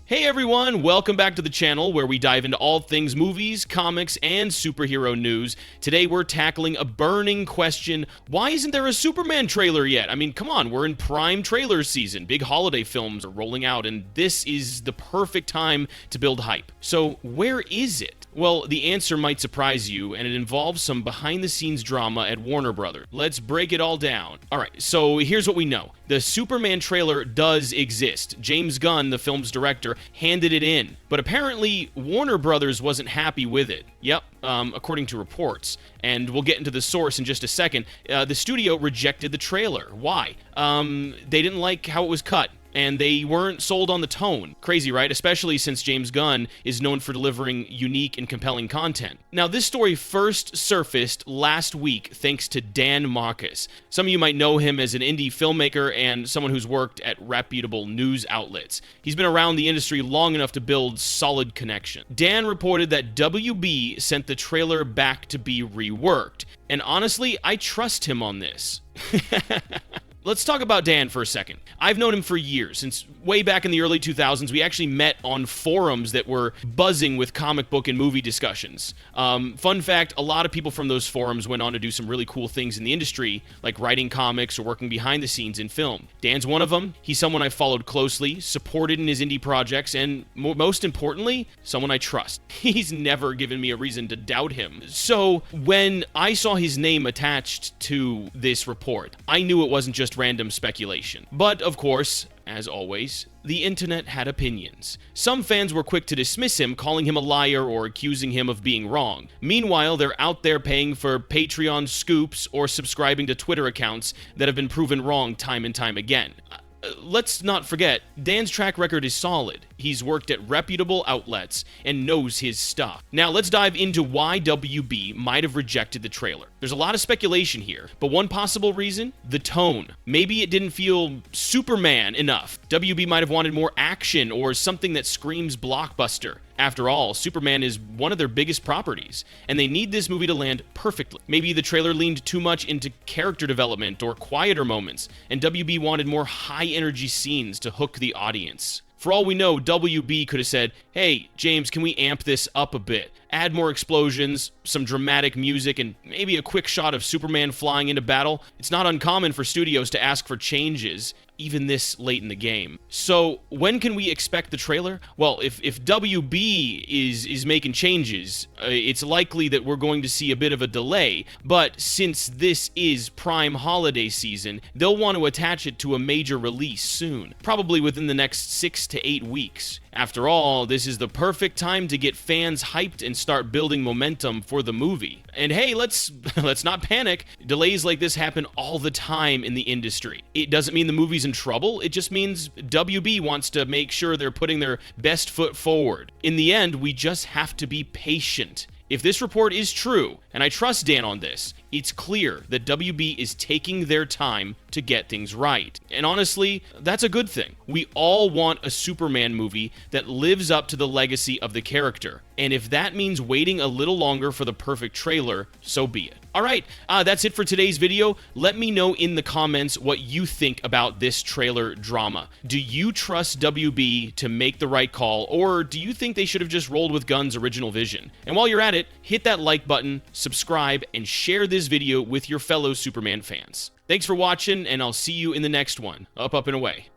Hey everyone, welcome back to the channel where we dive into all things movies, comics, and superhero news. Today we're tackling a burning question: why isn't there a Superman trailer yet? I mean, come on, we're in prime trailer season. Big holiday films are rolling out, and this is the perfect time to build hype. So where is it? Well, the answer might surprise you, and it involves some behind-the-scenes drama at Warner Brothers. Let's break it all down. Alright, so here's what we know. The Superman trailer does exist. James Gunn, the film's director, handed it in. But apparently, Warner Brothers wasn't happy with it. Yep, according to reports. And we'll get into the source in just a second. The studio rejected the trailer. Why? They didn't like how it was cut. And they weren't sold on the tone. Crazy, right? Especially since James Gunn is known for delivering unique and compelling content. Now, this story first surfaced last week thanks to Dan Marcus. Some of you might know him as an indie filmmaker and someone who's worked at reputable news outlets. He's been around the industry long enough to build solid connection. Dan reported that WB sent the trailer back to be reworked. And honestly, I trust him on this. Let's talk about Dan for a second. I've known him for years. Since way back in the early 2000s, we actually met on forums that were buzzing with comic book and movie discussions. Fun fact, a lot of people from those forums went on to do some really cool things in the industry, like writing comics or working behind the scenes in film. Dan's one of them. He's someone I followed closely, supported in his indie projects, and most importantly, someone I trust. He's never given me a reason to doubt him. So when I saw his name attached to this report, I knew it wasn't just random speculation. But of course, as always, the internet had opinions. Some fans were quick to dismiss him, calling him a liar or accusing him of being wrong. Meanwhile, they're out there paying for Patreon scoops or subscribing to Twitter accounts that have been proven wrong time and time again. Let's not forget, Dan's track record is solid. He's worked at reputable outlets and knows his stuff. Now let's dive into why WB might have rejected the trailer. There's a lot of speculation here, but one possible reason? The tone. Maybe it didn't feel Superman enough. WB might have wanted more action or something that screams blockbuster. After all, Superman is one of their biggest properties, and they need this movie to land perfectly. Maybe the trailer leaned too much into character development or quieter moments, and WB wanted more high-energy scenes to hook the audience. For all we know, WB could have said, "Hey, James, can we amp this up a bit? Add more explosions, some dramatic music, and maybe a quick shot of Superman flying into battle." It's not uncommon for studios to ask for changes, even this late in the game. So, when can we expect the trailer? Well, if WB is making changes, it's likely that we're going to see a bit of a delay, but since this is prime holiday season, they'll want to attach it to a major release soon, probably within the next 6 to 8 weeks. After all, this is the perfect time to get fans hyped and start building momentum for the movie. And hey, let's not panic. Delays like this happen all the time in the industry. It doesn't mean the movie's in trouble, it just means WB wants to make sure they're putting their best foot forward. In the end, we just have to be patient. If this report is true, and I trust Dan on this, it's clear that WB is taking their time to get things right. And honestly, that's a good thing. We all want a Superman movie that lives up to the legacy of the character. And if that means waiting a little longer for the perfect trailer, so be it. Alright, that's it for today's video. Let me know in the comments what you think about this trailer drama. Do you trust WB to make the right call, or do you think they should have just rolled with Gunn's original vision? And while you're at it, hit that like button, subscribe, and share this video with your fellow Superman fans. Thanks for watching, and I'll see you in the next one. Up, and away.